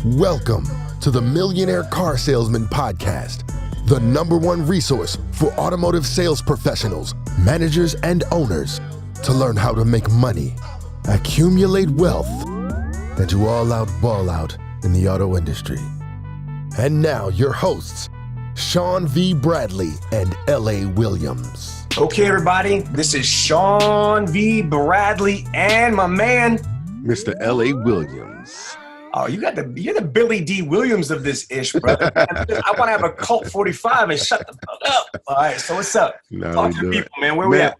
Welcome to the Millionaire Car Salesman Podcast, the #1 resource for automotive sales professionals, managers, and owners to learn how to make money, accumulate wealth, and to all out ball out in the auto industry. And now your hosts, Sean V Bradley and L.A. Williams. Okay, everybody, this is Sean V Bradley and my man, Mr. L.A. Williams. Oh, you're the Billy D. Williams of this ish, brother. I want to have a Colt 45 and shut the fuck up. All right, so what's up? Talk to the people, man. Where we at?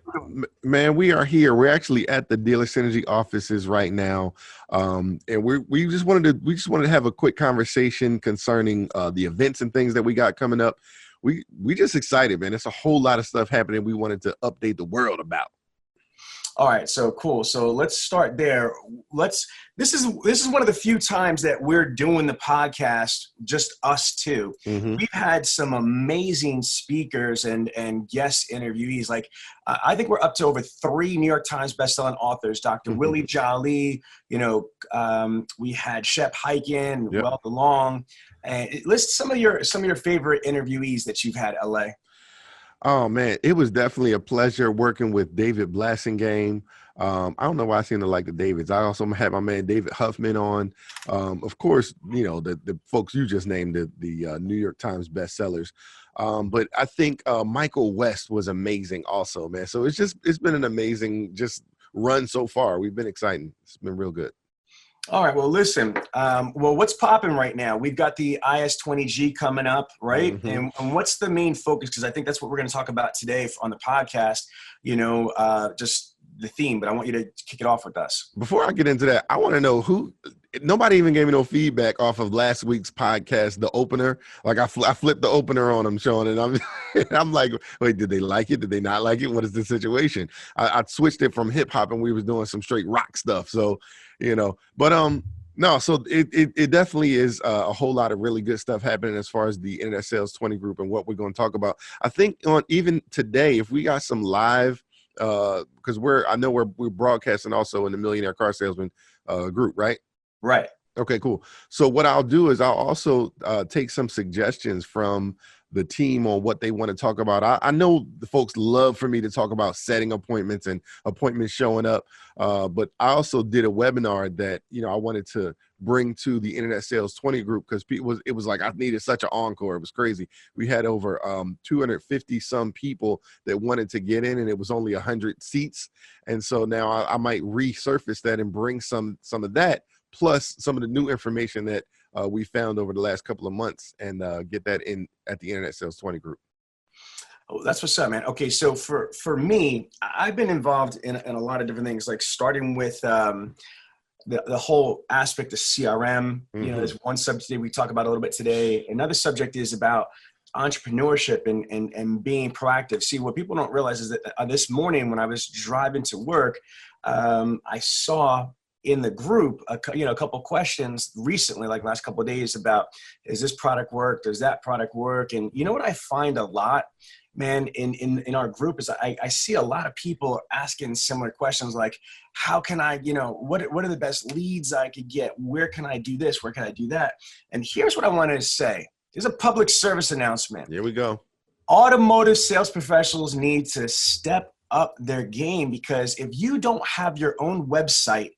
Man, we are here. We're actually at the Dealer Synergy offices right now, and we just wanted to have a quick conversation concerning the events and things that we got coming up. We just excited, man. It's a whole lot of stuff happening. We wanted to update the world about. All right, so cool. So let's start there. This is one of the few times that we're doing the podcast, just us two. Mm-hmm. We've had some amazing speakers and guest interviewees. Like I think we're up to over 3 New York Times bestselling authors. Dr. Mm-hmm. Willie Jolly, we had Shep Hyken, yep. Well Long. And list some of your favorite interviewees that you've had, LA. Oh, man, it was definitely a pleasure working with David Blasingame. I don't know why I seem to like the Davids. I also had my man David Huffman on. Of course, the folks you just named, the New York Times bestsellers. But I think Michael West was amazing also, man. So it's been an amazing just run so far. We've been exciting. It's been real good. All right. Well, listen, what's popping right now? We've got the IS-20G coming up, right? Mm-hmm. And what's the main focus? Because I think that's what we're going to talk about today on the podcast, just the theme, but I want you to kick it off with us. Before I get into that, I want to know nobody even gave me no feedback off of last week's podcast, the opener. Like I flipped the opener on them, Sean, and I'm like, wait, did they like it? Did they not like it? What is the situation? I switched it from hip hop and we was doing some straight rock stuff. So, no, so it definitely is a whole lot of really good stuff happening as far as the Internet Sales 20 group and what we're going to talk about. I think even today, if we got some live, because we're broadcasting also in the Millionaire Car Salesman group, right? Right. Okay, cool. So what I'll do is I'll also take some suggestions from the team on what they want to talk about. I know the folks love for me to talk about setting appointments and appointments showing up. But I also did a webinar that, I wanted to bring to the Internet Sales 20 group because it was like I needed such an encore. It was crazy. We had over 250 some people that wanted to get in, and it was only 100 seats. And so now I might resurface that and bring some of that, plus some of the new information that we found over the last couple of months, and get that in at the Internet Sales 20 group. Oh, that's what's up, man. Okay, so for me, I've been involved in a lot of different things, like starting with the whole aspect of CRM. Mm-hmm. There's one subject we talk about a little bit today. Another subject is about entrepreneurship and being proactive. See, what people don't realize is that this morning when I was driving to work, I saw in the group, a couple questions recently, like last couple of days, about, is this product work? Does that product work? And you know what I find a lot, man, in our group is I see a lot of people asking similar questions like, how can I, what are the best leads I could get? Where can I do this? Where can I do that? And here's what I wanted to say. There's a public service announcement. Here we go. Automotive sales professionals need to step up their game, because if you don't have your own website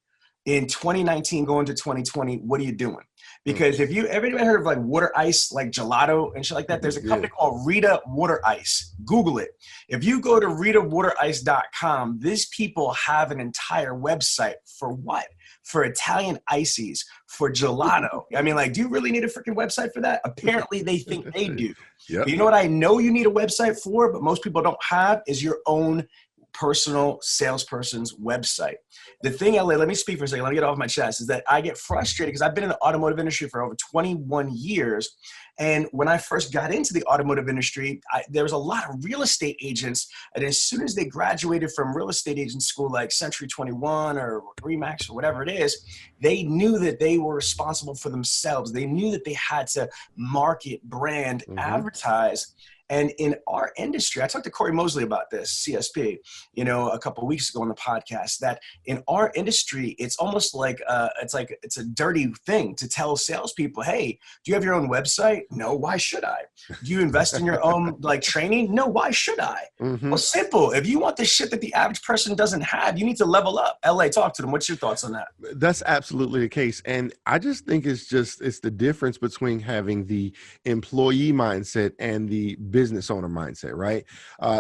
in 2019 going to 2020, what are you doing? Because if everybody heard of like water ice, like gelato and shit like that, there's a company called Rita Water Ice. Google it. If you go to ritawaterice.com, these people have an entire website for what? For Italian ices, for gelato. I mean, like, do you really need a freaking website for that? Apparently they think they do. Yep. But you know what I know you need a website for, but most people don't have, is your own personal salesperson's website. The thing, LA, let me speak for a second. Let me get off my chest, is that I get frustrated because I've been in the automotive industry for over 21 years. And when I first got into the automotive industry, there was a lot of real estate agents. And as soon as they graduated from real estate agent school, like Century 21 or Remax or whatever it is, they knew that they were responsible for themselves. They knew that they had to market, brand, advertise. And in our industry, I talked to Corey Mosley about this, CSP, a couple of weeks ago on the podcast, that in our industry, it's almost like it's a dirty thing to tell salespeople, hey, do you have your own website? No, why should I? Do you invest in your own training? No, why should I? Well, simple. If you want the shit that the average person doesn't have, you need to level up. LA, talk to them. What's your thoughts on that? That's absolutely the case. And I just think it's the difference between having the employee mindset and the business owner mindset, right?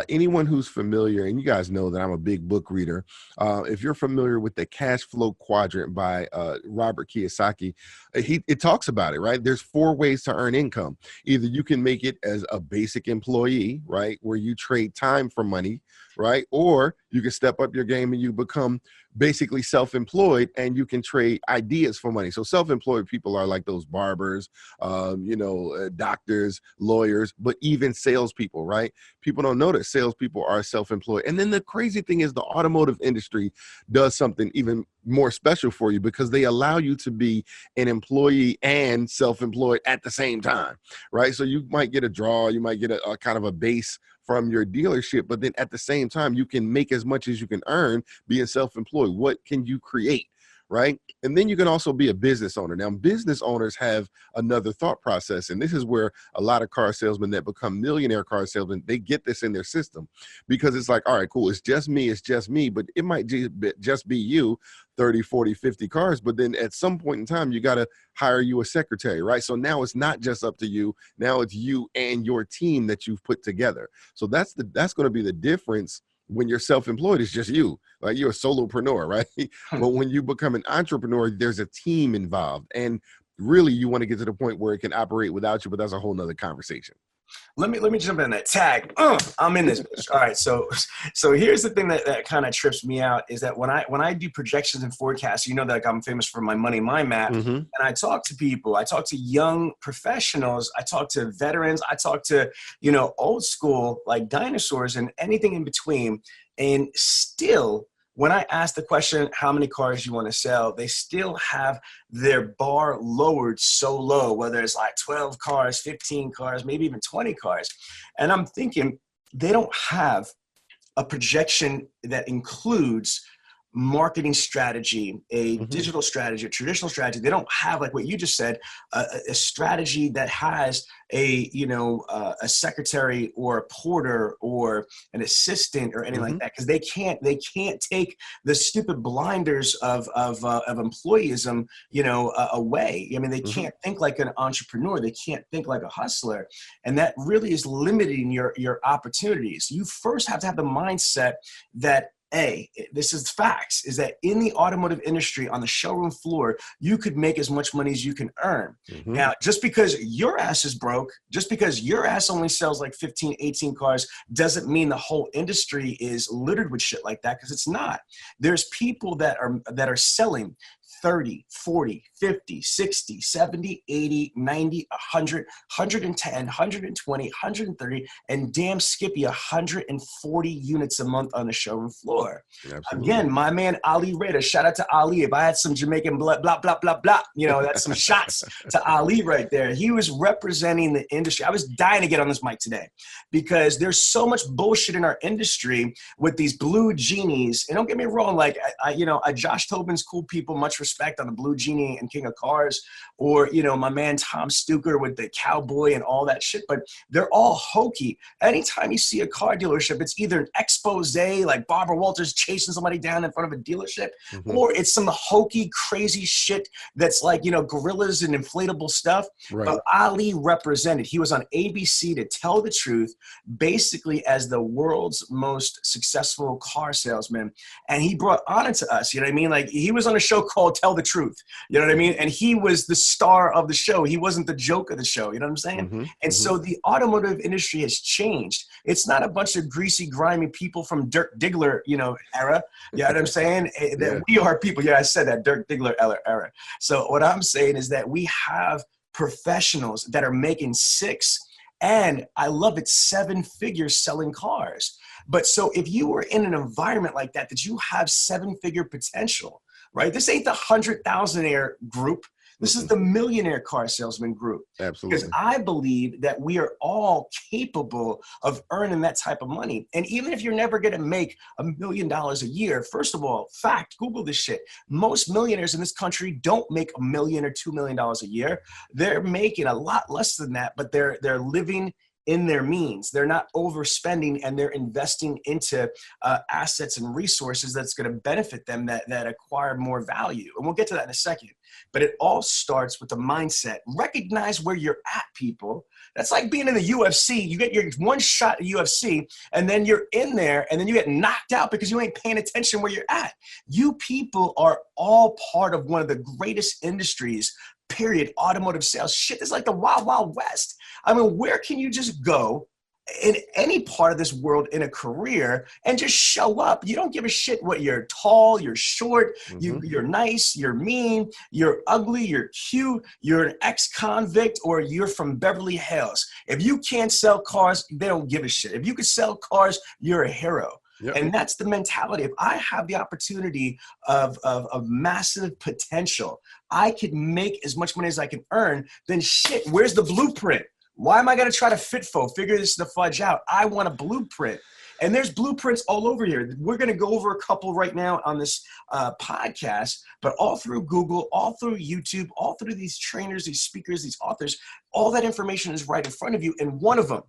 Anyone who's familiar, and you guys know that I'm a big book reader. If you're familiar with the Cash Flow Quadrant by Robert Kiyosaki, it talks about it, right? There's 4 ways to earn income. Either you can make it as a basic employee, right? Where you trade time for money, right? Or you can step up your game and you become basically self-employed and you can trade ideas for money. So self-employed people are like those barbers, doctors, lawyers, but even salespeople, right? People don't know that salespeople are self-employed. And then the crazy thing is the automotive industry does something even more special for you because they allow you to be an employee and self-employed at the same time, right? So you might get a draw, you might get a kind of a base from your dealership, but then at the same time, you can make as much as you can earn being self-employed. What can you create, right? And then you can also be a business owner. Now, business owners have another thought process, and this is where a lot of car salesmen that become millionaire car salesmen, they get this in their system because it's like, all right, cool, it's just me, but it might just be you, 30, 40, 50 cars. But then at some point in time, you got to hire you a secretary, right? So now it's not just up to you. Now it's you and your team that you've put together. So that's going to be the difference. When you're self-employed, it's just you, like you're a solopreneur, right? But when you become an entrepreneur, there's a team involved. And really, you want to get to the point where it can operate without you, but that's a whole nother conversation. Let me jump in that tag. I'm in this bitch. All right. So here's the thing that kind of trips me out is that when I do projections and forecasts, that I'm famous for my money mind map. And I talk to people, I talk to young professionals, I talk to veterans, I talk to, old school like dinosaurs and anything in between. And still, when I ask the question, how many cars you want to sell, they still have their bar lowered so low, whether it's like 12 cars, 15 cars, maybe even 20 cars. And I'm thinking they don't have a projection that includes marketing strategy, a digital strategy, a traditional strategy. They don't have, like what you just said, a strategy that has a secretary or a porter or an assistant or anything like that, because they can't take the stupid blinders of employeeism, away. I mean, they can't think like an entrepreneur. They can't think like a hustler, and that really is limiting your opportunities. You first have to have the mindset that, this is facts, is that in the automotive industry on the showroom floor, you could make as much money as you can earn. Now, just because your ass is broke, just because your ass only sells like 15, 18 cars, doesn't mean the whole industry is littered with shit like that, because it's not. There's people that are selling 30, 40, 50, 60, 70, 80, 90, 100, 110, 120, 130, and damn Skippy, 140 units a month on the showroom floor. Absolutely. Again, my man Ali Raider, shout out to Ali. If I had some Jamaican blood, blah, blah, blah, blah, that's some shots to Ali right there. He was representing the industry. I was dying to get on this mic today because there's so much bullshit in our industry with these blue genies. And don't get me wrong, like, Josh Tobin's cool people, much respect on the Blue Genie and King of Cars, or my man Tom Stuker with the cowboy and all that shit, but they're all hokey. Anytime you see a car dealership, it's either an expose like Barbara Walters chasing somebody down in front of a dealership, or it's some hokey crazy shit that's like gorillas and inflatable stuff. Right. But Ali represented. He was on ABC to tell the truth, basically as the world's most successful car salesman, and he brought honor to us. You know what I mean? Like, he was on a show called Tell the Truth, you know what I mean? And he was the star of the show. He wasn't the joke of the show, you know what I'm saying? So the automotive industry has changed. It's not a bunch of greasy, grimy people from Dirk Diggler, era, you know what I'm saying? That we are people, I said that, Dirk Diggler era. So what I'm saying is that we have professionals that are making 6, and I love it, 7 figures selling cars. But so if you were in an environment like that you have 7-figure potential, right? This ain't the 100,000-aire group. This is the Millionaire Car Salesman Group. Absolutely. Because I believe that we are all capable of earning that type of money. And even if you're never going to make $1 million a year, first of all, fact, Google this shit. Most millionaires in this country don't make $1 million or $2 million a year. They're making a lot less than that, but they're living in their means. They're not overspending, and they're investing into assets and resources that's going to benefit them, that acquire more value. And we'll get to that in a second. But it all starts with the mindset. Recognize where you're at, people. That's like being in the UFC. You get your one shot at UFC, and then you're in there, and then you get knocked out because you ain't paying attention where you're at. You people are all part of one of the greatest industries, period, automotive sales. Shit, it's like the wild, wild west. I mean, where can you just go in any part of this world in a career and just show up? You don't give a shit what you're tall, you're short, you're nice, you're mean, you're ugly, you're cute, you're an ex-convict, or you're from Beverly Hills. If you can't sell cars, they don't give a shit. If you can sell cars, you're a hero. Yep. And that's the mentality. If I have the opportunity of massive potential, I could make as much money as I can earn, then shit, where's the blueprint? Why am I going to try to figure this the fudge out? I want a blueprint. And there's blueprints all over here. We're going to go over a couple right now on this podcast, but all through Google, all through YouTube, all through these trainers, these speakers, these authors, all that information is right in front of you. And one of them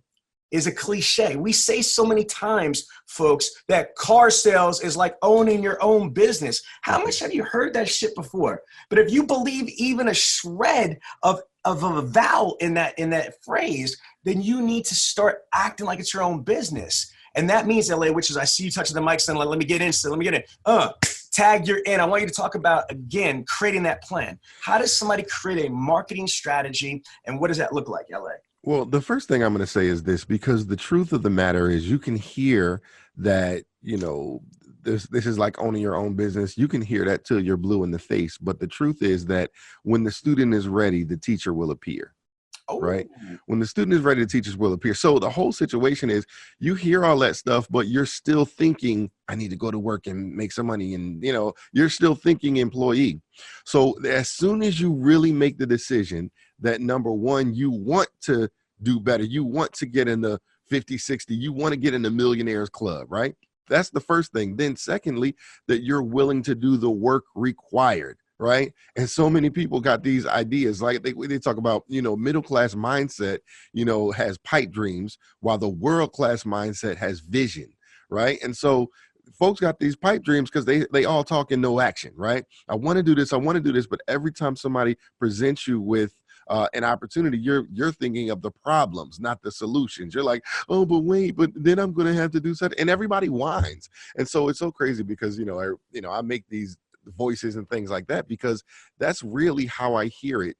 is a cliche. We say so many times, folks, that car sales is like owning your own business. How much have you heard that shit before? But if you believe even a shred of a vowel in that phrase, then you need to start acting like it's your own business. And that means, LA, which is, I see you touching the mic, saying, let me get in. Tag, you're in. I want you to talk about, again, creating that plan. How does somebody create a marketing strategy, and what does that look like, LA? Well, the first thing I'm going to say is this, because the truth of the matter is, you can hear that, this is like owning your own business. You can hear that till you're blue in the face. But the truth is that when the student is ready, the teacher will appear. Oh. Right? When the student is ready, the teachers will appear. So the whole situation is, you hear all that stuff, but you're still thinking, I need to go to work and make some money. And, you're still thinking employee. So as soon as you really make the decision that, number one, you want to do better, you want to get in the 50, 60, you want to get in the Millionaires Club, right? That's the first thing. Then secondly, that you're willing to do the work required. Right. And so many people got these ideas, like they talk about, middle-class mindset, has pipe dreams, while the world-class mindset has vision. Right. And so folks got these pipe dreams because they all talk in no action. Right. I want to do this. But every time somebody presents you with an opportunity, you're thinking of the problems, not the solutions. You're like, oh, but wait, but then I'm going to have to do something. And everybody whines. And so it's so crazy because, I make these voices and things like that, because that's really how I hear it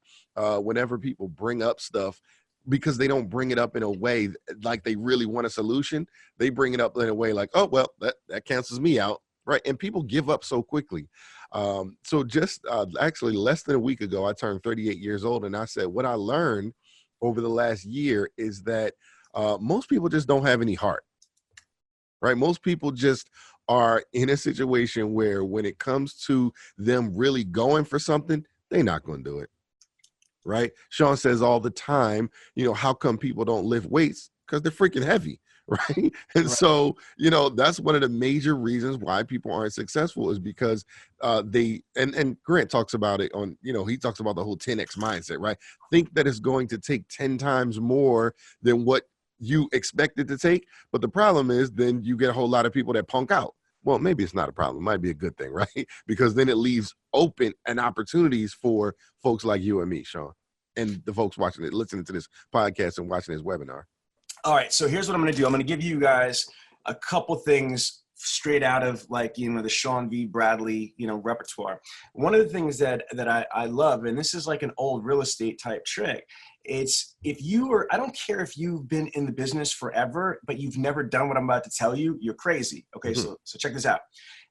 whenever people bring up stuff, because they don't bring it up in a way like they really want a solution. They bring it up in a way like, oh, well, that cancels me out. Right. And people give up so quickly. So just actually less than a week ago, I turned 38 years old. And I said, what I learned over the last year is that most people just don't have any heart. Right. Most people just are in a situation where when it comes to them really going for something, they're not going to do it. Right. Sean says all the time, how come people don't lift weights? Because they're freaking heavy. Right. And so, that's one of the major reasons why people aren't successful, is because and Grant talks about it on, he talks about the whole 10X mindset, right? Think that it's going to take 10 times more than what you expect it to take. But the problem is, then you get a whole lot of people that punk out. Well, maybe it's not a problem. It might be a good thing, right? Because then it leaves open and opportunities for folks like you and me, Sean, and the folks listening to this podcast and watching this webinar. All right. So here's what I'm going to do. I'm going to give you guys a couple things straight out of the Sean V Bradley, repertoire. One of the things that I love, and this is like an old real estate type trick. It's I don't care if you've been in the business forever, but you've never done what I'm about to tell you, you're crazy. Okay. Mm-hmm. So check this out.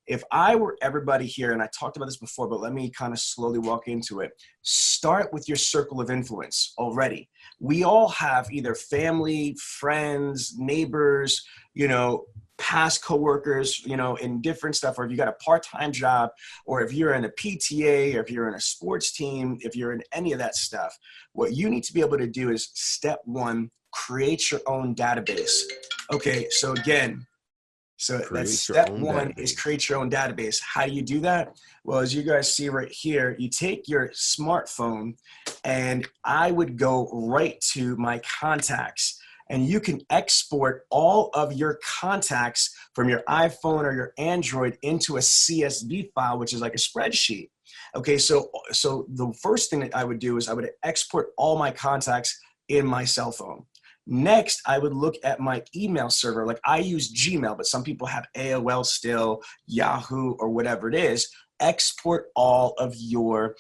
If I were everybody here, and I talked about this before, but let me kind of slowly walk into it. Start with your circle of influence already. We all have either family, friends, neighbors, past coworkers, in different stuff, or if you got a part-time job, or if you're in a PTA, or if you're in a sports team, if you're in any of that stuff, what you need to be able to do is step one, create your own database. Okay, so again, that's step one is create your own database. How do you do that? Well, as you guys see right here, you take your smartphone and I would go right to my contacts, and you can export all of your contacts from your iPhone or your Android into a CSV file, which is like a spreadsheet. Okay, so the first thing that I would do is I would export all my contacts in my cell phone. Next, I would look at my email server. Like I use Gmail, but some people have AOL still, Yahoo, or whatever it is. Export all of your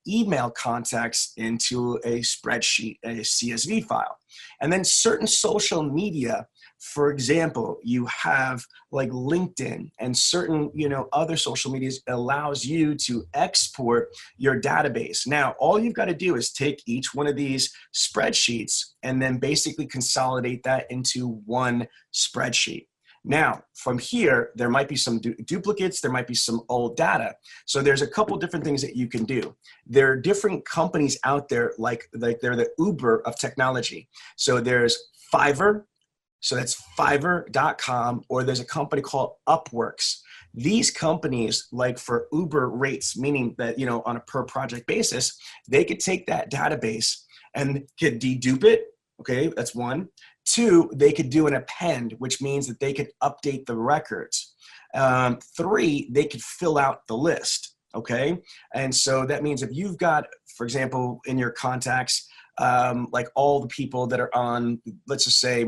email contacts into a spreadsheet, a CSV file. And then certain social media, for example, you have like LinkedIn and certain, other social medias allows you to export your database. Now, all you've got to do is take each one of these spreadsheets and then basically consolidate that into one spreadsheet. Now, from here, there might be some duplicates, there might be some old data. So there's a couple different things that you can do. There are different companies out there, like they're the Uber of technology. So there's Fiverr, so that's Fiverr.com, or there's a company called Upworks. These companies, like for Uber rates, meaning that, on a per project basis, they could take that database and could dedupe it. Okay, that's one. Two, they could do an append, which means that they could update the records. Three, they could fill out the list. Okay, and so that means if you've got, for example, in your contacts, like all the people that are on, let's just say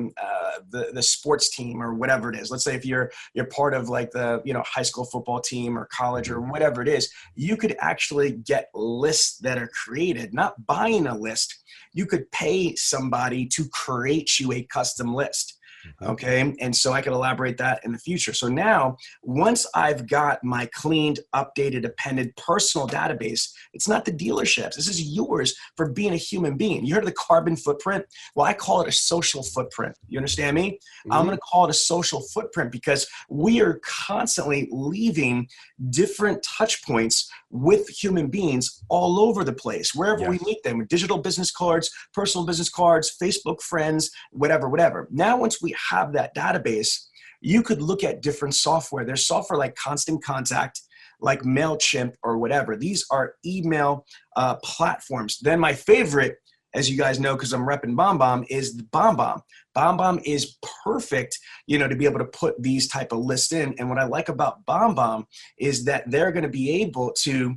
the sports team or whatever it is. Let's say if you're part of like the high school football team or college or whatever it is, you could actually get lists that are created, not buying a list. You could pay somebody to create you a custom list. Okay. And so I could elaborate that in the future. So now, once I've got my cleaned, updated, appended personal database, it's not the dealerships. This is yours for being a human being. You heard of the carbon footprint? Well, I call it a social footprint. You understand me? Mm-hmm. I'm going to call it a social footprint because we are constantly leaving different touch points with human beings all over the place, wherever we meet them, with digital business cards, personal business cards, Facebook friends, whatever. Now, once we have that database, you could look at different software. There's software like Constant Contact, like MailChimp or whatever. These are email platforms. Then my favorite, as you guys know, because I'm repping BombBomb, is BombBomb. BombBomb is perfect, to be able to put these type of lists in. And what I like about BombBomb is that they're going to be able to,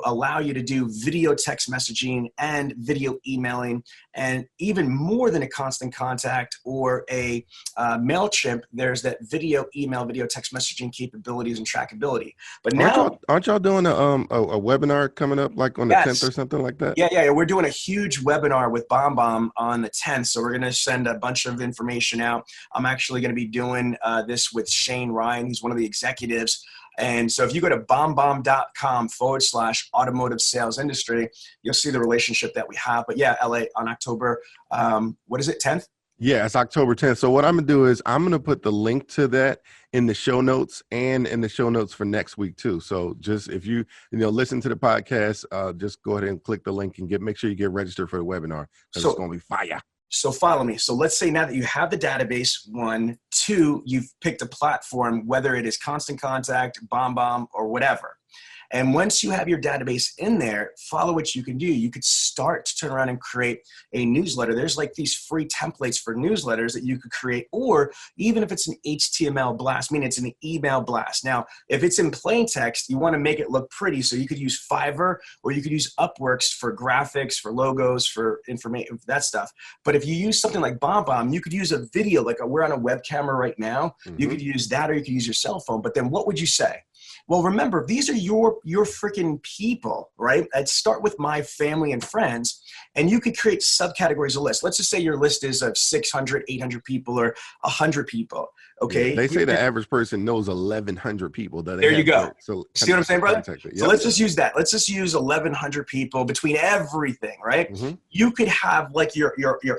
allow you to do video text messaging and video emailing, and even more than a Constant Contact or a MailChimp, there's that video email, video text messaging capabilities and trackability. But now, aren't y'all doing a webinar coming up like on the 10th or something like that? Yeah. We're doing a huge webinar with BombBomb on the 10th. So we're going to send a bunch of information out. I'm actually going to be doing this with Shane Ryan. He's one of the executives. And so if you go to bombbomb.com/automotive sales industry, you'll see the relationship that we have. But yeah, LA on October, 10th? Yeah, it's October 10th. So what I'm going to do is I'm going to put the link to that in the show notes and in the show notes for next week too. So just if you listen to the podcast, just go ahead and click the link and make sure you get registered for the webinar, because it's going to be fire. So follow me. So let's say now that you have the database, 1, 2, you've picked a platform, whether it is Constant Contact, BombBomb, or whatever. And once you have your database in there, follow what you can do. You could start to turn around and create a newsletter. There's like these free templates for newsletters that you could create, or even if it's an HTML blast, meaning it's an email blast. Now, if it's in plain text, you want to make it look pretty. So you could use Fiverr, or you could use Upworks for graphics, for logos, for information, that stuff. But if you use something like BombBomb, you could use a video, like we're on a web camera right now. Mm-hmm. You could use that, or you could use your cell phone. But then what would you say? Well, remember, these are your freaking people, right? I'd start with my family and friends, and you could create subcategories of lists. Let's just say your list is of 600, 800 people or 100 people. Yeah, Okay. they say the average person knows 1,100 people that they There you have go. so See what I'm saying, brother? Yep. So let's just use that. Let's just use 1,100 people between everything, right? Mm-hmm. You could have like your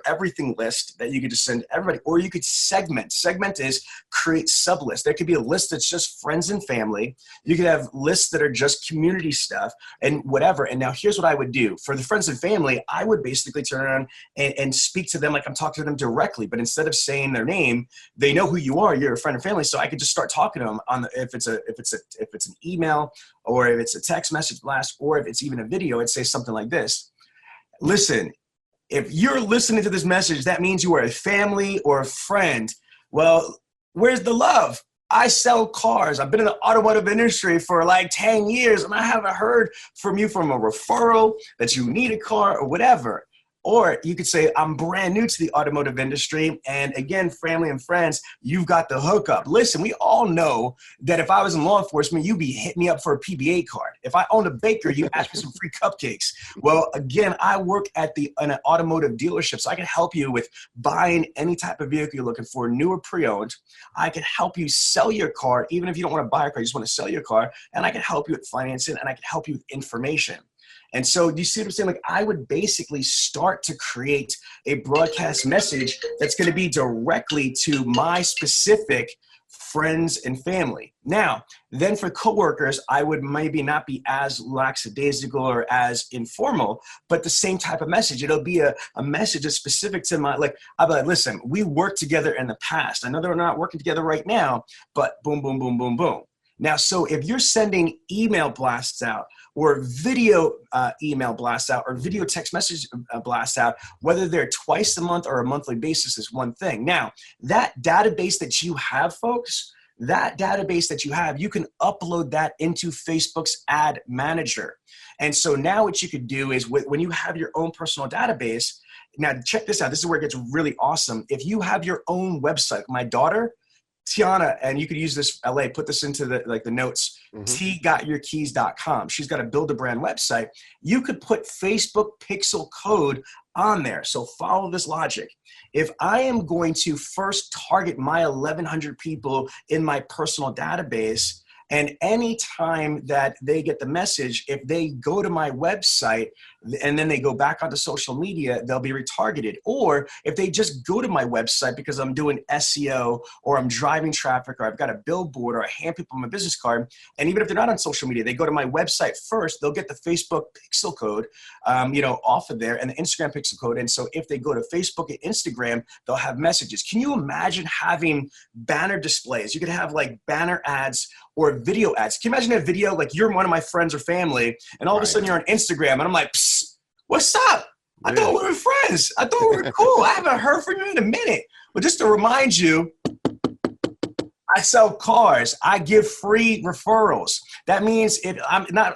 everything list that you could just send everybody, or you could segment. Segment is create sub lists. There could be a list that's just friends and family. You could have lists that are just community stuff and whatever. And now here's what I would do for the friends and family. I would basically turn around and speak to them like I'm talking to them directly, but instead of saying their name, they know who you are. You're a friend or family, so I could just start talking to them on if it's an email, or if it's a text message blast, or if it's even a video. It'd say something like this: listen, if you're listening to this message, that means you are a family or a friend. Well, where's the love? I sell cars. I've been in the automotive industry for like 10 years, and I haven't heard from you from a referral that you need a car or whatever. Or you could say, I'm brand new to the automotive industry. And again, family and friends, you've got the hookup. Listen, we all know that if I was in law enforcement, you'd be hitting me up for a PBA card. If I owned a bakery, you ask me some free cupcakes. Well, again, I work at an automotive dealership, so I can help you with buying any type of vehicle you're looking for, new or pre-owned. I can help you sell your car, even if you don't want to buy a car, you just want to sell your car. And I can help you with financing, and I can help you with information. And so you see what I'm saying? Like, I would basically start to create a broadcast message that's going to be directly to my specific friends and family. Now, then for coworkers, I would maybe not be as lackadaisical or as informal, but the same type of message. It'll be a message that's specific to my, like, I'll be like, listen, we worked together in the past. I know that we're not working together right now, but boom, boom, boom, boom, boom. Now, so if you're sending email blasts out, or video email blasts out, or video text message blasts out, whether they're twice a month or a monthly basis is one thing. Now, that database that you have, folks, that database that you have, you can upload that into Facebook's ad manager. And so now what you could do is when you have your own personal database, now check this out. This is where it gets really awesome. If you have your own website, my daughter, Tiana, and you could use this, LA, put this into the notes, tgotyourkeys.com. She's got a build a brand website. You could put Facebook pixel code on there. So follow this logic. If I am going to first target my 1,100 people in my personal database, and anytime that they get the message, if they go to my website and then they go back onto social media, they'll be retargeted. Or if they just go to my website because I'm doing SEO, or I'm driving traffic, or I've got a billboard, or I hand people my business card, and even if they're not on social media, they go to my website first, they'll get the Facebook pixel code, off of there, and the Instagram pixel code. And so if they go to Facebook and Instagram, they'll have messages. Can you imagine having banner displays? You could have like banner ads or video ads. Can you imagine a video like you're one of my friends or family, and all of a sudden you're on Instagram, and I'm like, psst, what's up? I thought we were friends. I thought we were cool. I haven't heard from you in a minute. But just to remind you, I sell cars. I give free referrals. That means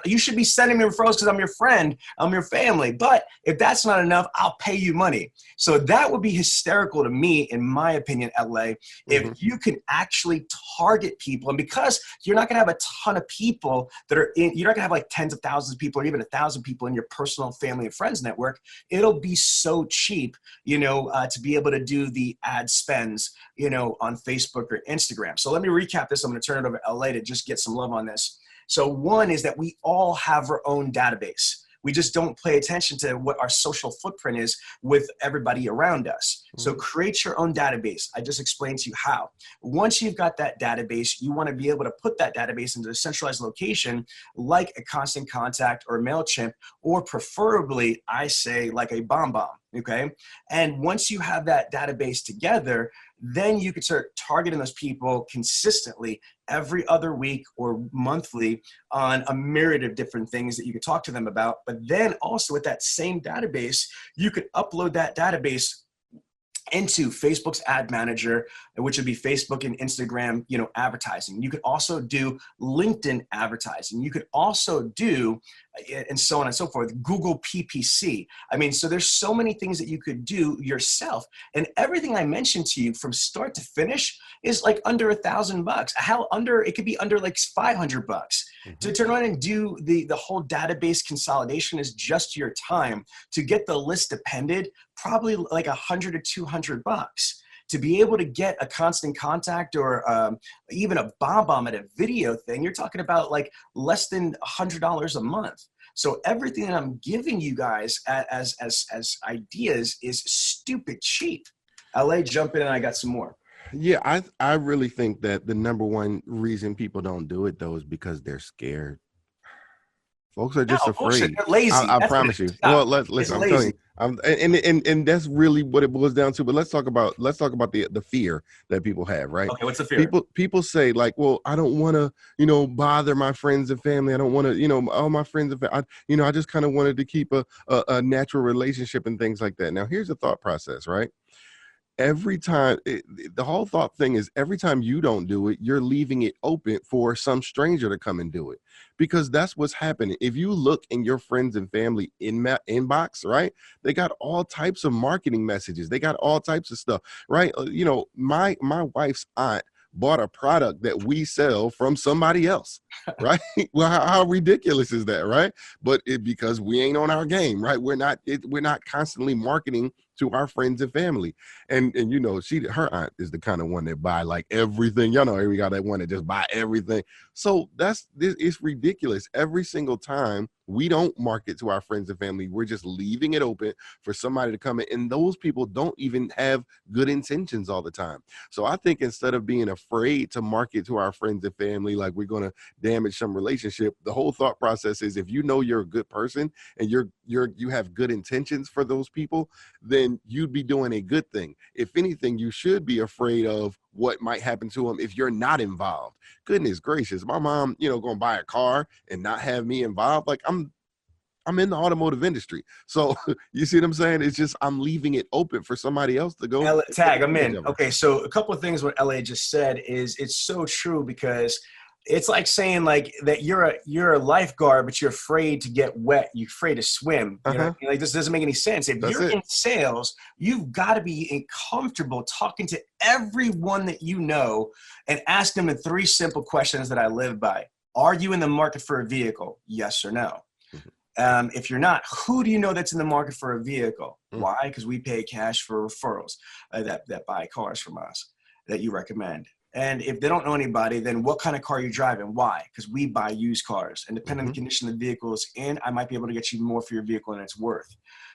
you should be sending me referrals because I'm your friend, I'm your family. But if that's not enough, I'll pay you money. So that would be hysterical to me, in my opinion, LA, if you can actually target people. And because you're not going to have a ton of people you're not going to have like tens of thousands of people or even 1,000 people in your personal family and friends network. It'll be so cheap, to be able to do the ad spends, on Facebook or Instagram. So let me recap this. I'm going to turn it over to LA to just get some love on this. So one is that we all have our own database. We just don't pay attention to what our social footprint is with everybody around us. So create your own database. I just explained to you how. Once you've got that database, you want to be able to put that database into a centralized location like a Constant Contact or MailChimp, or preferably, I say, like a BombBomb. Okay. And once you have that database together, then you can start targeting those people consistently every other week or monthly on a myriad of different things that you could talk to them about. But then also with that same database, you could upload that database into Facebook's ad manager, which would be Facebook and Instagram, advertising. You could also do LinkedIn advertising. You could also do, and so on and so forth, Google PPC. So there's so many things that you could do yourself. And everything I mentioned to you from start to finish is like under $1,000. It could be under like $500. To turn around and do the whole database consolidation is just your time. To get the list appended, probably like $100 to $200. to be able to get a constant contact or even a bomb at a video thing, you're talking about like less than $100 a month. So everything that I'm giving you guys as ideas is stupid cheap. LA, jump in and I got some more. Yeah, I really think that the number one reason people don't do it though is because they're scared. Folks are just afraid. They're lazy. I promise you. Well, listen. I'm telling you. And that's really what it boils down to. But let's talk about the fear that people have, right? Okay, what's the fear? People say like, well, I don't want to, bother my friends and family. I don't want to, all my friends and family. I just kind of wanted to keep a natural relationship and things like that. Now, here's the thought process, right? Every time the whole thought thing is every time you don't do it, you're leaving it open for some stranger to come and do it, because that's what's happening. If you look in your friends and family inbox, right, they got all types of marketing messages. They got all types of stuff, right? My wife's aunt bought a product that we sell from somebody else, right? Well, how ridiculous is that, right? But because we ain't on our game, right? We're not constantly marketing to our friends and family, and her aunt is the kind of one that buy like everything. We got that one that just buy everything. So it's ridiculous. Every single time we don't market to our friends and family, we're just leaving it open for somebody to come in, and those people don't even have good intentions all the time. So I think instead of being afraid to market to our friends and family like we're going to damage some relationship, the whole thought process is if you're a good person and you have good intentions for those people, then you'd be doing a good thing. If anything, you should be afraid of what might happen to them if you're not involved. Goodness gracious, my mom, going to buy a car and not have me involved. Like I'm in the automotive industry. So you see what I'm saying? It's just, I'm leaving it open for somebody else to go. Tag, I'm in. Okay. So a couple of things what LA just said is it's so true, because it's like saying like that you're a lifeguard, but you're afraid to get wet. You're afraid to swim. You know what I mean? Like, this doesn't make any sense. If you're in sales, you've got to be comfortable talking to everyone that you know and ask them the 3 simple questions that I live by. Are you in the market for a vehicle? Yes or no? If you're not, who do you know that's in the market for a vehicle? Why? Because we pay cash for referrals that buy cars from us that you recommend. And if they don't know anybody, then what kind of car are you driving? Why? Because we buy used cars, and depending on the condition of the vehicles, and I might be able to get you more for your vehicle than it's worth.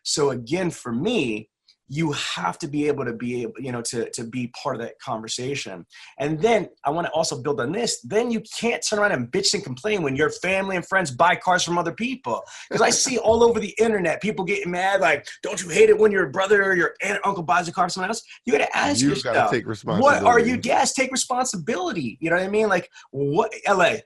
So again, for me, you have to be able to to be part of that conversation. And then I want to also build on this. Then you can't turn around and bitch and complain when your family and friends buy cars from other people. Because I see all over the internet, people getting mad. Like, don't you hate it when your brother or your aunt or uncle buys a car from someone else? You got to ask yourself, gotta take responsibility. What are you? Yes, take responsibility. You know what I mean? Like, what, LA,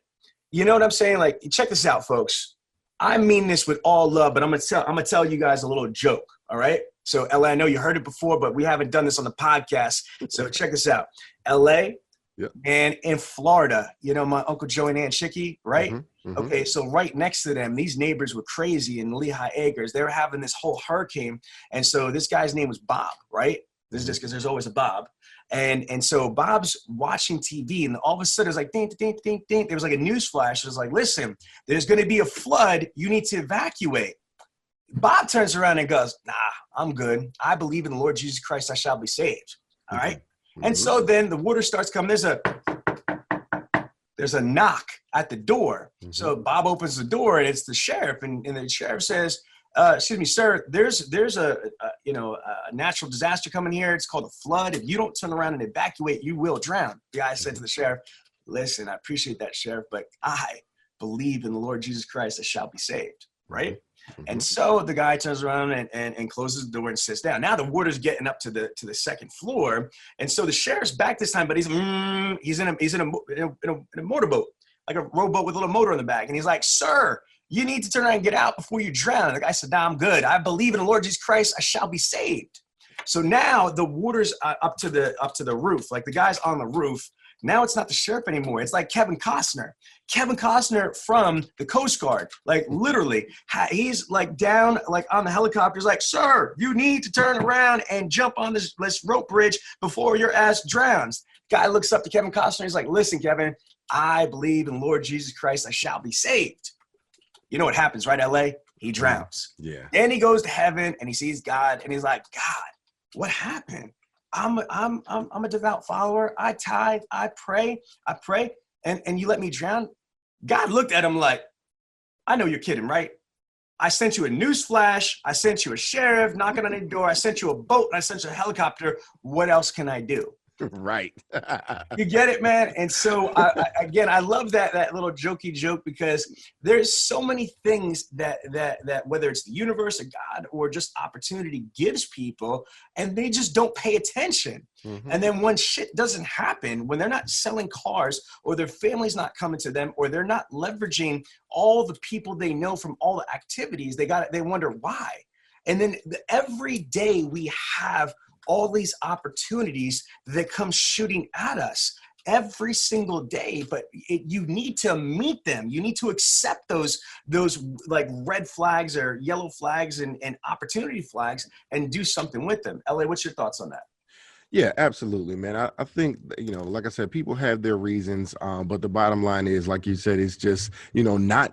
you know what I'm saying? Like, check this out, folks. I mean this with all love, but I'm gonna tell you guys a little joke. All right. So LA, I know you heard it before, but we haven't done this on the podcast. So check this out. LA and in Florida, my Uncle Joe and Aunt Chicky, right? Okay. So right next to them, these neighbors were crazy in Lehigh Acres. They were having this whole hurricane. And so this guy's name was Bob, right? This is just because there's always a Bob. And so Bob's watching TV, and all of a sudden it's like, ding, ding, ding, ding. There was like a news flash. It was like, listen, there's going to be a flood. You need to evacuate. Bob turns around and goes, nah, I'm good. I believe in the Lord Jesus Christ, I shall be saved. All right. And so then the water starts coming. There's a knock at the door. So Bob opens the door, and it's the sheriff. And the sheriff says, excuse me, sir, there's a natural disaster coming here. It's called a flood. If you don't turn around and evacuate, you will drown. The guy said to the sheriff, listen, I appreciate that, sheriff, but I believe in the Lord Jesus Christ, I shall be saved. Right. And so the guy turns around and closes the door and sits down. Now the water's getting up to the second floor, and so the sheriff's back this time, but he's in a motorboat, like a rowboat with a little motor in the back, and he's like, "Sir, you need to turn around and get out before you drown." And the guy said, "Nah, I'm good. I believe in the Lord Jesus Christ. I shall be saved." So now the water's up to the roof, like the guy's on the roof. Now it's not the sheriff anymore. It's like Kevin Costner. Kevin Costner from the Coast Guard. Like literally, he's like down like on the helicopter. He's like, "Sir, you need to turn around and jump on this rope bridge before your ass drowns." Guy looks up to Kevin Costner. He's like, "Listen, Kevin, I believe in Lord Jesus Christ. I shall be saved." You know what happens, right, LA? He drowns. Yeah. Then he goes to heaven and he sees God and he's like, "God, what happened?" I'm a devout follower. I tithe, I pray, and you let me drown. God looked at him like, I know you're kidding, right? I sent you a news flash. I sent you a sheriff knocking on your door. I sent you a boat and I sent you a helicopter. What else can I do? Right. You get it, man. And so again, I love that little jokey joke, because there's so many things that whether it's the universe or God or just opportunity gives people, and they just don't pay attention. Mm-hmm. And then when shit doesn't happen, when they're not selling cars, or their family's not coming to them, or they're not leveraging all the people they know from all the activities, they wonder why. And then every day we have all these opportunities that come shooting at us every single day, but you need to meet them. You need to accept those like red flags or yellow flags and opportunity flags and do something with them. LA, what's your thoughts on that? Yeah, absolutely, man. I think, like I said, people have their reasons, but the bottom line is, like you said, it's just, not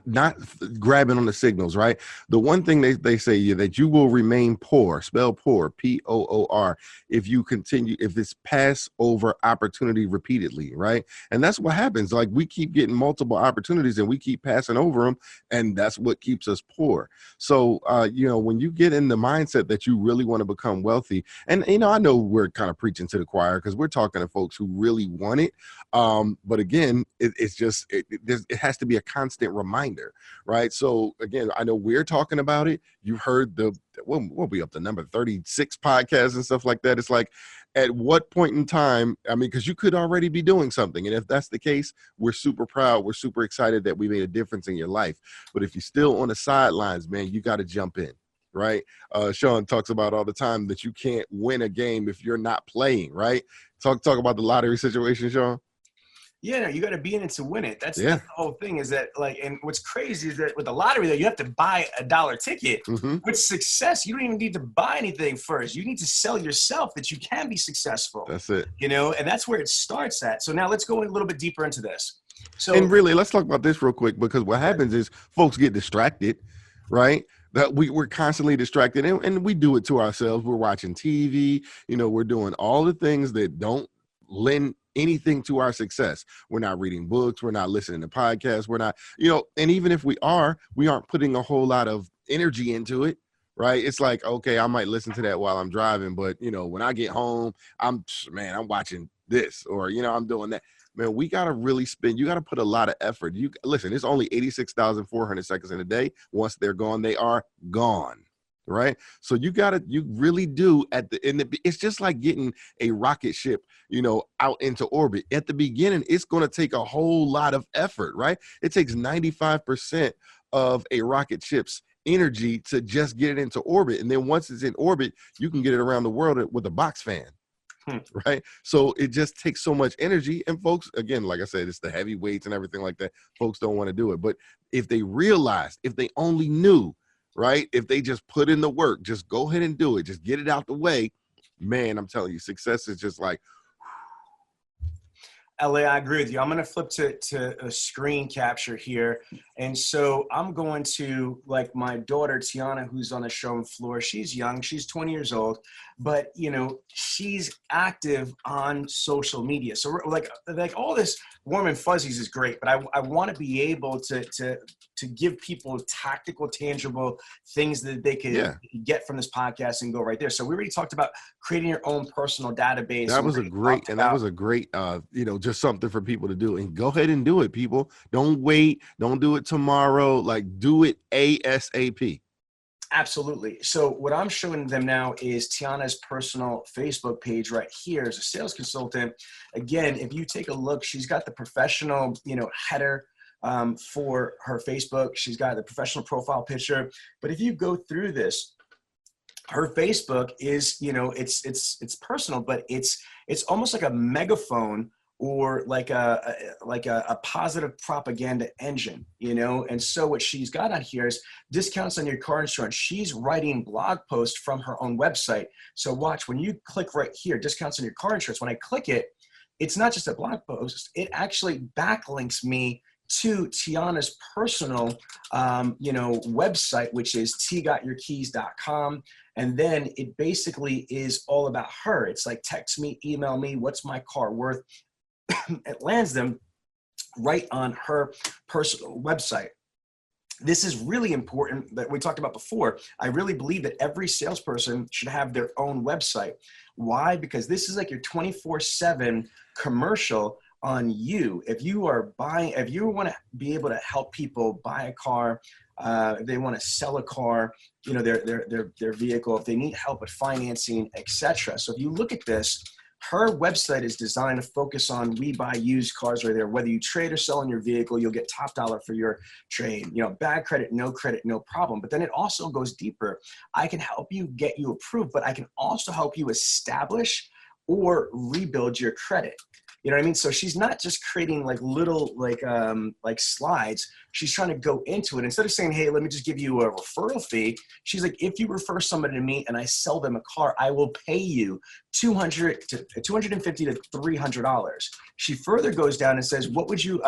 grabbing on the signals, right? The one thing they say that you will remain poor, spell poor, Poor, if you continue, if it's pass over opportunity repeatedly, right? And that's what happens. Like, we keep getting multiple opportunities and we keep passing over them, and that's what keeps us poor. So, when you get in the mindset that you really want to become wealthy, and, I know we're kind of preaching to the choir because we're talking to folks who really want it. But again, it has to be a constant reminder, right? So again, I know we're talking about it. You've heard we'll be up to number 36 podcasts and stuff like that. It's like, at what point in time, because you could already be doing something. And if that's the case, we're super proud. We're super excited that we made a difference in your life. But if you're still on the sidelines, man, you got to jump in. Right. Sean talks about all the time that you can't win a game if you're not playing. Right. Talk about the lottery situation, Sean. Yeah, no, you got to be in it to win it. That's the whole thing, is that, like, and what's crazy is that with the lottery, though, you have to buy a $1 ticket. Mm-hmm. With success, you don't even need to buy anything first. You need to sell yourself that you can be successful. That's it. And that's where it starts at. So now let's go a little bit deeper into this. So, and really, let's talk about this real quick, because what happens is folks get distracted, right? That we're constantly distracted, and we do it to ourselves. We're watching TV, we're doing all the things that don't lend anything to our success. We're not reading books. We're not listening to podcasts. We're not, and even if we aren't putting a whole lot of energy into it, right? It's like, okay, I might listen to that while I'm driving, but when I get home, I'm watching this, or, I'm doing that. Man, we got to really you got to put a lot of effort. Listen, it's only 86,400 seconds in a day. Once they're gone, they are gone. Right. So you really do it's just like getting a rocket ship, out into orbit. At the beginning, it's going to take a whole lot of effort, right? It takes 95% of a rocket ship's energy to just get it into orbit. And then once it's in orbit, you can get it around the world with a box fan. Right. So it just takes so much energy. And folks, again, like I said, it's the heavy weights and everything like that. Folks don't want to do it. But if they realized, if they only knew, right, if they just put in the work, just go ahead and do it, just get it out the way, man, I'm telling you, success is just like. LA, I agree with you. I'm going to flip to a screen capture here. And so I'm going to, like, my daughter, Tiana, who's on the showroom floor. She's young. She's 20 years old. But, she's active on social media. So, like all this warm and fuzzies is great. But I want to be able to give people tactical, tangible things that they can get from this podcast and go right there. So we already talked about creating your own personal database. That was a great, just something for people to do. And go ahead and do it, people. Don't wait. Don't do it tomorrow. Like, do it ASAP. Absolutely. So what I'm showing them now is Tiana's personal Facebook page right here as a sales consultant. Again, if you take a look, she's got the professional, header for her Facebook. She's got the professional profile picture. But if you go through this, her Facebook is, it's personal, but it's almost like a megaphone, or like a positive propaganda engine, And so what she's got on here is discounts on your car insurance. She's writing blog posts from her own website. So watch, when you click right here, discounts on your car insurance, when I click it, it's not just a blog post. It actually backlinks me to Tiana's personal, website, which is tgotyourkeys.com. And then it basically is all about her. It's like, text me, email me, what's my car worth? It lands them right on her personal website. This is really important that we talked about before. I really believe that every salesperson should have their own website. Why? Because this is like your 24/7 commercial on you. If you want to be able to help people buy a car, if they want to sell a car, their vehicle, if they need help with financing, etc. So if you look at this, her website is designed to focus on, we buy used cars right there. Whether you trade or sell in your vehicle, you'll get top dollar for your trade. Bad credit, no problem. But then it also goes deeper. I can help you get you approved, but I can also help you establish or rebuild your credit. You know what I mean? So she's not just creating like little like slides. She's trying to go into it. Instead of saying, hey, let me just give you a referral fee, she's like, if you refer somebody to me and I sell them a car, I will pay you $250 to $300. She further goes down and says, would you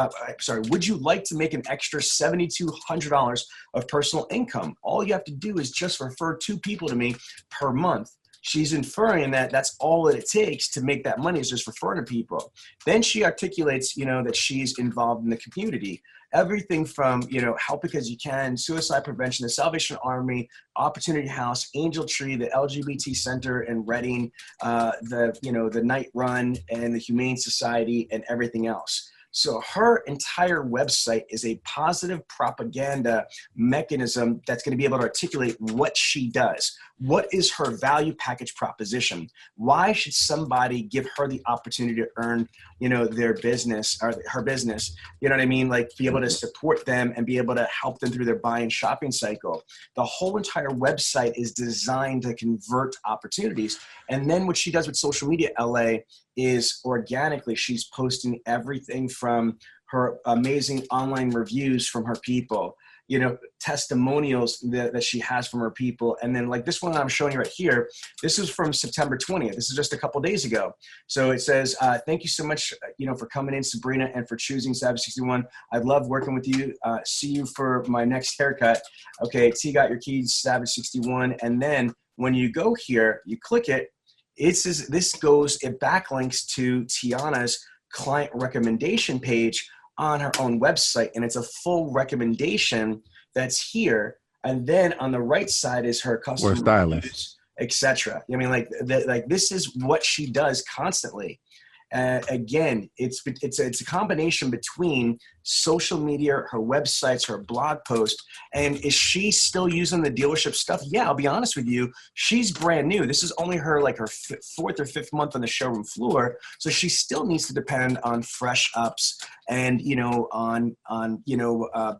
like to make an extra $7,200 of personal income? All you have to do is just refer 2 people to me per month. She's inferring that that's all that it takes to make that money is just refer to people. Then she articulates, that she's involved in the community. Everything from, Help Because You Can, suicide prevention, the Salvation Army, Opportunity House, Angel Tree, the LGBT Center in Reading, the Night Run and the Humane Society and everything else. So her entire website is a positive propaganda mechanism that's going to be able to articulate what she does. What is her value package proposition? Why should somebody give her the opportunity to earn, their business or her business? You know what I mean? Like, be able to support them and be able to help them through their buy and shopping cycle. The whole entire website is designed to convert opportunities. And then what she does with social media, LA, is organically she's posting everything from her amazing online reviews from her people, testimonials that she has from her people. And then like this one I'm showing you right here, this is from September 20th. This is just a couple days ago. So it says, thank you so much, for coming in, Sabrina, and for choosing Savage 61. I love working with you. See you for my next haircut. Okay, T got your keys, Savage 61. And then when you go here, you click it, it backlinks to Tiana's client recommendation page on her own website, and it's a full recommendation that's here. And then on the right side is her customer reviews, etc. I mean, like this is what she does constantly. Again, it's a combination between social media, her websites, her blog post. And is she still using the dealership stuff? Yeah, I'll be honest with you. She's brand new. This is only her like her 4th or 5th month on the showroom floor. So she still needs to depend on fresh ups and, on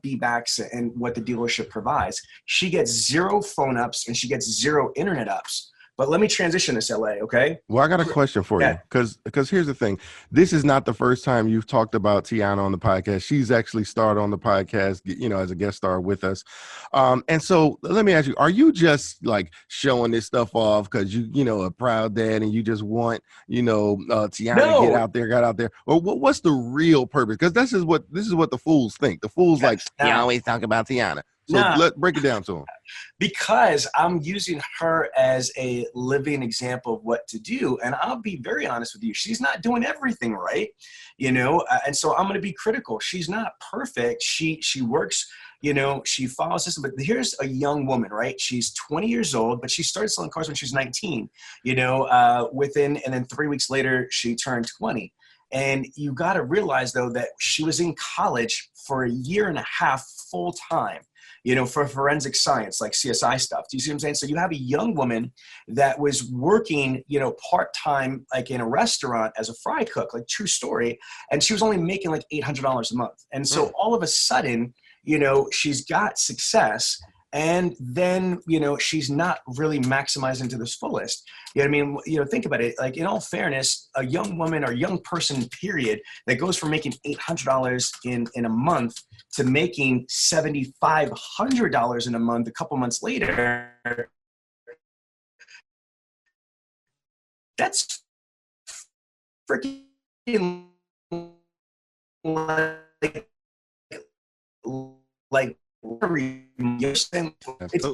B-backs and what the dealership provides. She gets 0 phone ups and she gets 0 internet ups. But let me transition this, LA, okay? Well, I got a question for you, because here's the thing. This is not the first time you've talked about Tiana on the podcast. She's actually started on the podcast, as a guest star with us. And so let me ask you, are you just like showing this stuff off because you a proud dad and you just want, Tiana to get out there? Or what's the real purpose? Because this is what the fools think. The fools you always talk about Tiana. So let's break it down to them. Because I'm using her as a living example of what to do. And I'll be very honest with you. She's not doing everything right, and so I'm going to be critical. She's not perfect. She works, she follows this. But here's a young woman, right? She's 20 years old, but she started selling cars when she was 19, and then 3 weeks later, she turned 20. And you got to realize, though, that she was in college for a year and a half full time, for forensic science, like CSI stuff. Do you see what I'm saying? So you have a young woman that was working, part-time, like in a restaurant as a fry cook, like true story. And she was only making like $800 a month. And so all of a sudden, she's got success. And then, she's not really maximizing to this fullest. You know what I mean? Think about it. Like, in all fairness, a young woman or young person, period, that goes from making $800 in a month to making $7,500 in a month a couple months later, that's freaking like like, it's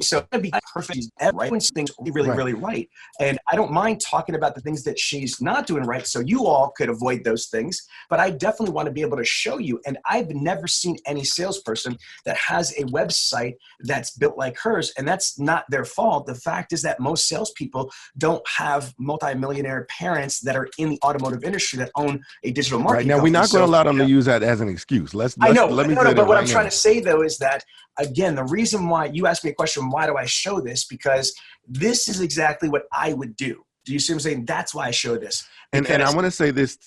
so gonna be perfect, right? When things really right, and I don't mind talking about the things that she's not doing right, so you all could avoid those things. But I definitely want to be able to show you. And I've never seen any salesperson that has a website that's built like hers, and that's not their fault. The fact is that most salespeople don't have multi-millionaire parents that are in the automotive industry that own a digital marketing. Right now, we're not going to allow them to use that as an excuse. Let me but what I'm trying to say though is that, again, the reason why you asked me a question, why do I show this? Because this is exactly what I would do. Do you see what I'm saying? That's why I show this. And I want to say this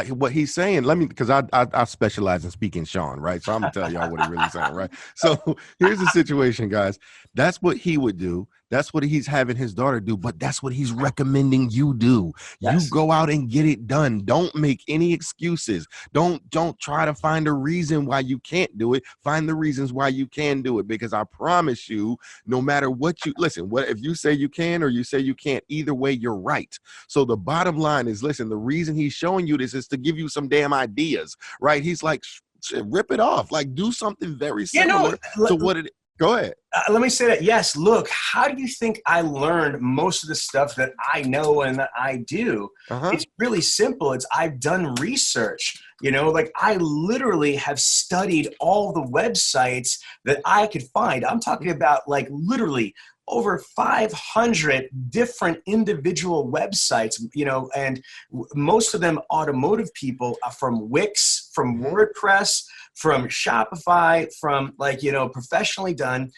what he's saying. Because I specialize in speaking Sean, right? So I'm gonna tell y'all what he's really saying, right? So here's the situation, guys. That's what he would do. That's what he's having his daughter do, but that's what he's recommending you do. Yes. You go out and get it done. Don't make any excuses. Don't try to find a reason why you can't do it. Find the reasons why you can do it, because I promise you, no matter what you listen, what if you say you can or you say you can't, either way, you're right. So the bottom line is, listen, the reason he's showing you this is to give you some damn ideas, right? He's like, rip it off, like do something very similar to what it is. Go ahead. Let me say that. Yes. Look, how do you think I learned most of the stuff that I know and that I do? It's really simple. I've done research. Like I literally have studied all the websites that I could find. I'm talking about like literally over 500 different individual websites, and most of them automotive people, from Wix, from WordPress, from Shopify, from professionally done,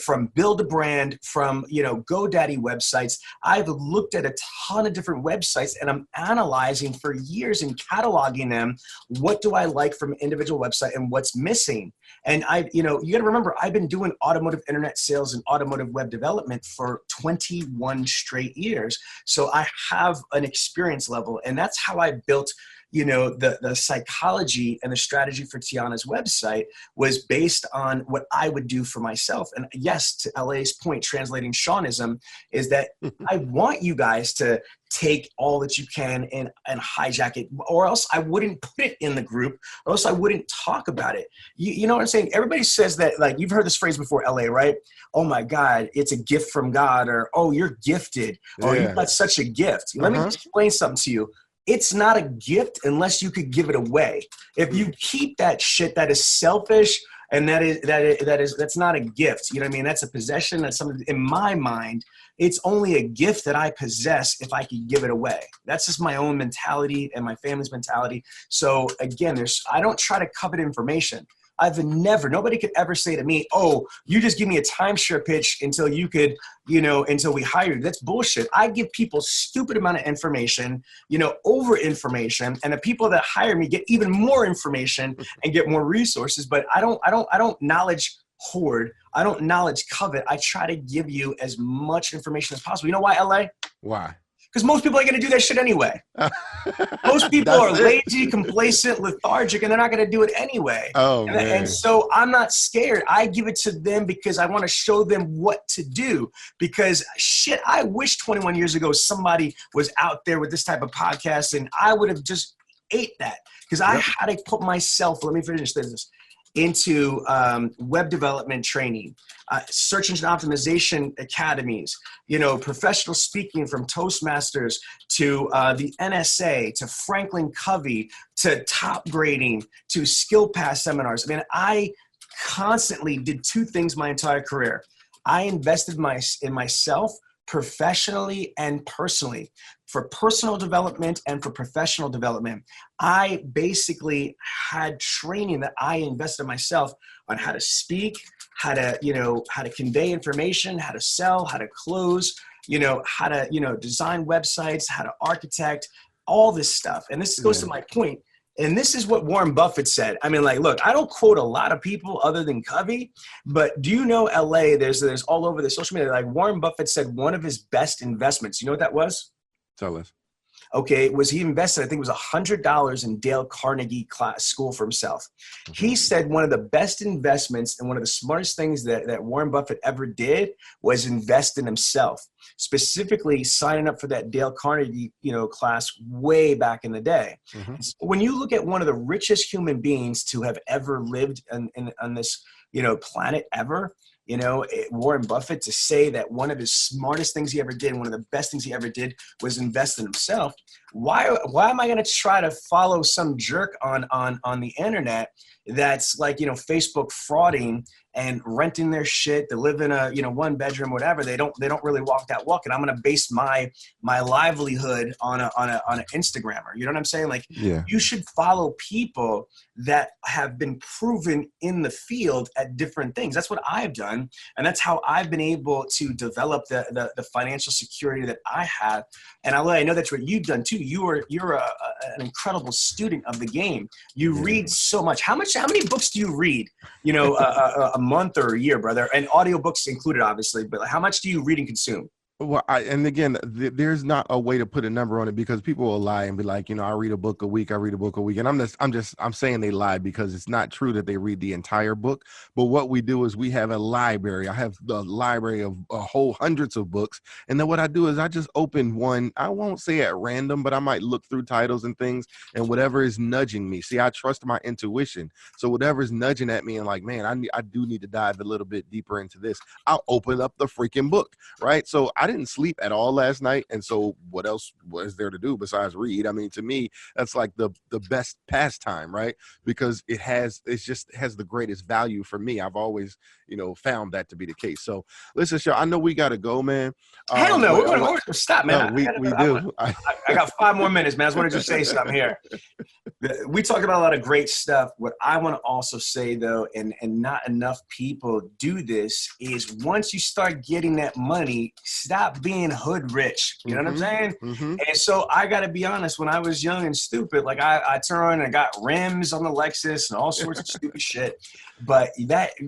from Build a Brand, from, GoDaddy websites. I've looked at a ton of different websites and I'm analyzing for years and cataloging them. What do I like from an individual website and what's missing? And you got to remember, I've been doing automotive internet sales and automotive web development for 21 straight years. So I have an experience level, and that's how I built the psychology and the strategy for Tiana's website was based on what I would do for myself. And yes, to LA's point, translating Seanism is that I want you guys to take all that you can and hijack it, or else I wouldn't put it in the group, or else I wouldn't talk about it. You know what I'm saying? Everybody says that, like, you've heard this phrase before, LA, right? Oh my God, it's a gift from God, or, oh, you're gifted, or you've got such a gift. Let me explain something to you. It's not a gift unless you could give it away. If you keep that shit, that is selfish, and that's not a gift. You know what I mean? That's a possession. That's something, in my mind, it's only a gift that I possess if I could give it away. That's just my own mentality and my family's mentality. So again, I don't try to covet information. Nobody could ever say to me, oh, you just give me a timeshare pitch until you could, until we hire you. That's bullshit. I give people stupid amount of information, over information, and the people that hire me get even more information and get more resources. But I don't knowledge hoard. I don't knowledge covet. I try to give you as much information as possible. You know why, LA? Why? Because most people are going to do that shit anyway. Most people are lazy, complacent, lethargic, and they're not going to do it anyway. Oh, man. And so I'm not scared. I give it to them because I want to show them what to do. Because shit, I wish 21 years ago somebody was out there with this type of podcast, and I would have just ate that. Because I had to put myself, let me finish this, into web development training, search engine optimization academies, professional speaking from Toastmasters to the NSA, to Franklin Covey, to top grading, to skill pass seminars. I mean, I constantly did two things my entire career. I invested in myself professionally and personally, for personal development and for professional development. I basically had training that I invested in myself on how to speak, how to convey information, how to sell, how to close, how to, design websites, how to architect, all this stuff. And this goes to my point. And this is what Warren Buffett said. I mean, look, I don't quote a lot of people other than Covey, but do you know LA, there's all over the social media, like Warren Buffett said one of his best investments, you know what that was? Tell us. Okay, was he invested, I think it was $100 in Dale Carnegie school for himself. He said one of the best investments and one of the smartest things that Warren Buffett ever did was invest in himself, specifically signing up for that Dale Carnegie, class way back in the day. So when you look at one of the richest human beings to have ever lived on this, planet ever, Warren Buffett, to say that one of his smartest things he ever did, one of the best things he ever did was invest in himself. Why am I going to try to follow some jerk on the internet that's like, Facebook frauding and renting their shit? They live in a, one bedroom, whatever. They don't really walk that walk. And I'm going to base my livelihood on an Instagrammer. You know what I'm saying? Like, you should follow people that have been proven in the field at different things. That's what I've done. And that's how I've been able to develop the financial security that I have. And I know that's what you've done too. You're an incredible student of the game. You read so much. How many books do you read? A month or a year, brother? And audiobooks included, obviously. But how much do you read and consume? Well, and again, there's not a way to put a number on it, because people will lie and be like, I read a book a week. And I'm saying they lie, because it's not true that they read the entire book. But what we do is we have a library. I have the library of a whole hundreds of books. And then what I do is I just open one. I won't say at random, but I might look through titles and things, and whatever is nudging me. See, I trust my intuition. So whatever is nudging at me and like, man, I do need to dive a little bit deeper into this, I'll open up the freaking book, right? So I didn't sleep at all last night, and so what else was there to do besides read? I mean, to me, that's like the best pastime, right? Because it just has the greatest value for me. I've always found that to be the case. So listen, Sean, I know we gotta go, man. Hell no, we're gonna stop, man. No, we do. I got 5 more minutes, man. I just wanted to say something here. We talked about a lot of great stuff. What I want to also say, though, and not enough people do this, is once you start getting that money, stop being hood rich. You know what I'm saying? And so I got to be honest, when I was young and stupid, like I turned around and I got rims on the Lexus and all sorts of stupid shit. But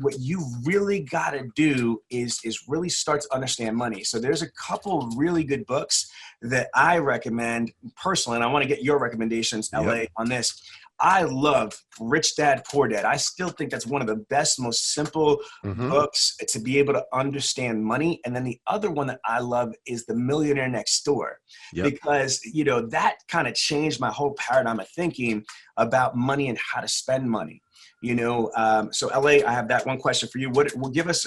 what you really got to do is really start to understand money. So there's a couple really good books that I recommend personally, and I want to get your recommendations, LA, on this. I love Rich Dad, Poor Dad. I still think that's one of the best, most simple books to be able to understand money. And then the other one that I love is The Millionaire Next Door, because, that kind of changed my whole paradigm of thinking about money and how to spend money. So LA, I have that one question for you. Will give us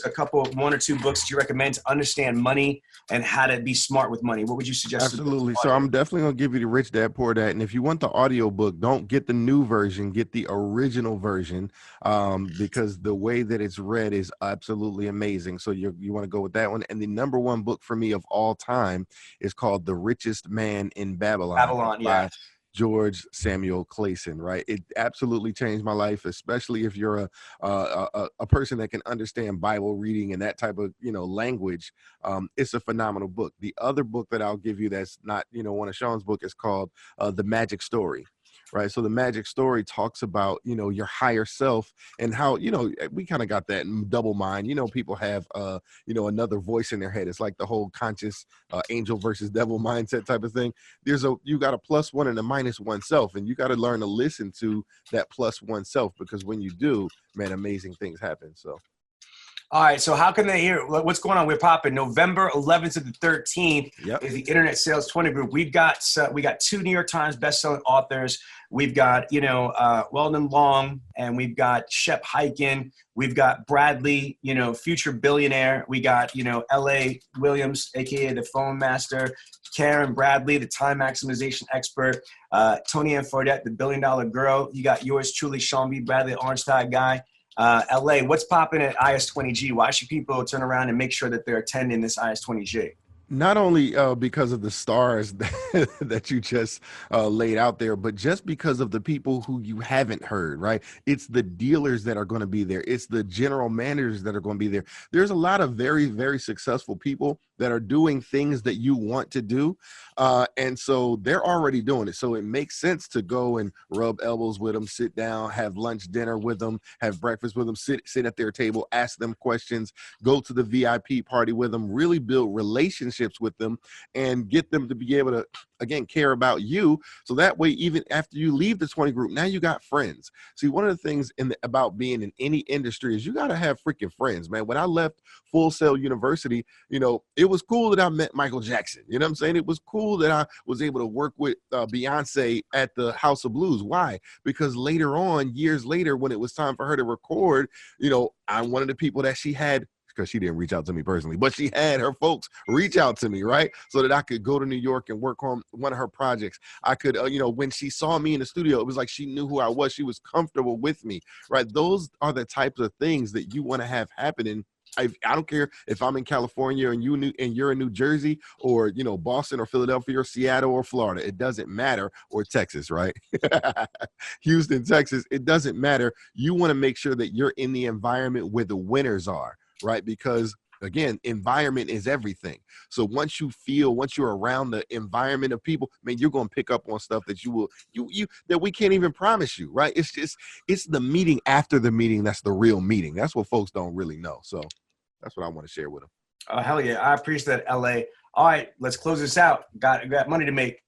one or two books that you recommend to understand money and how to be smart with money? What would you suggest? Absolutely. So I'm definitely going to give you the Rich Dad Poor Dad. And if you want the audio book, don't get the new version, get the original version, because the way that it's read is absolutely amazing. So you want to go with that one. And the number one book for me of all time is called The Richest Man in Babylon. Yeah. George Samuel Clason, right? It absolutely changed my life, especially if you're a person that can understand Bible reading and that type of, language. It's a phenomenal book. The other book that I'll give you that's not, one of Sean's book is called The Magic Story. Right. So The Magic Story talks about, your higher self and how, we kind of got that in double mind. People have, another voice in their head. It's like the whole conscious angel versus devil mindset type of thing. You got a plus one and a minus one self, and you got to learn to listen to that plus one self, because when you do, man, amazing things happen. So. All right, so how can they hear what's going on? We're popping November 11th to the 13th is the Internet Sales 20 Group. We got 2 New York Times bestselling authors. We've got Weldon Long, and we've got Shep Hyken. We've got Bradley, future billionaire. We got L.A. Williams, aka the Phone Master. Karen Bradley, the time maximization expert. Tony Ann Fordette, the $1 billion girl. You got yours truly, Sean B. Bradley, the Orange Tie guy. LA, what's popping at IS20G? Why should people turn around and make sure that they're attending this IS20G? Not only because of the stars that you just laid out there, but just because of the people who you haven't heard, right? It's the dealers that are going to be there. It's the general managers that are going to be there. There's a lot of very, very successful people that are doing things that you want to do. And so they're already doing it. So it makes sense to go and rub elbows with them, sit down, have lunch, dinner with them, have breakfast with them, sit at their table, ask them questions, go to the VIP party with them, really build relationships relationships with them and get them to be able to, again, care about you. So that way, even after you leave the 20 group, now you got friends. See, one of the things about being in any industry is you got to have freaking friends, man. When I left Full Sail University, you know, it was cool that I met Michael Jackson. You know what I'm saying? It was cool that I was able to work with Beyonce at the House of Blues. Why? Because later on, years later, when it was time for her to record, you know, I'm one of the people that she had, because she didn't reach out to me personally, but she had her folks reach out to me, right? So that I could go to New York and work on one of her projects. I could, you know, when she saw me in the studio, it was like she knew who I was. She was comfortable with me, right? Those are the types of things that you want to have happening. I don't care if I'm in California and you're in New Jersey, or, you know, Boston or Philadelphia or Seattle or Florida. It doesn't matter. Or Texas, right? Houston, Texas. It doesn't matter. You want to make sure that you're in the environment where the winners are, right? Because again, environment is everything. So once you're around the environment of people, man, you're going to pick up on stuff that that we can't even promise you, right? It's the meeting after the meeting. That's the real meeting. That's what folks don't really know. So that's what I want to share with them. Oh, hell yeah. I appreciate that, LA. All right, let's close this out. Got money to make.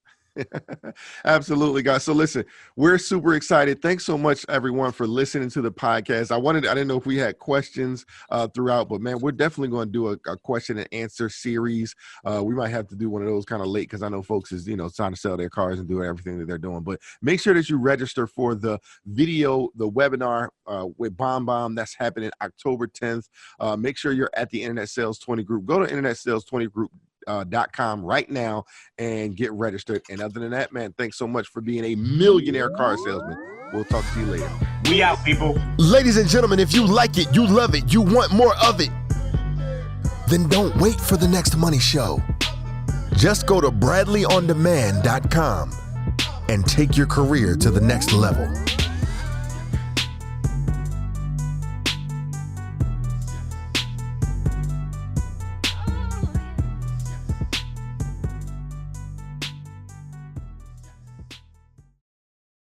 Absolutely, guys. So listen, we're super excited. Thanks so much, everyone, for listening to the podcast. I didn't know if we had questions throughout, but man, we're definitely going to do a question and answer series. We might have to do one of those kind of late, because I know folks is, you know, trying to sell their cars and do everything that they're doing. But make sure that you register for the webinar with Bomb. That's happening October 10th. Make sure you're at the Internet Sales 20 group. Go to internetsales20group.com right now and get registered. And other than that, man, thanks so much for being a millionaire car salesman. We'll talk to you later. We out, people. Ladies and gentlemen, if you like it, you love it, you want more of it, then don't wait for the next money show. Just go to bradleyondemand.com and take your career to the next level.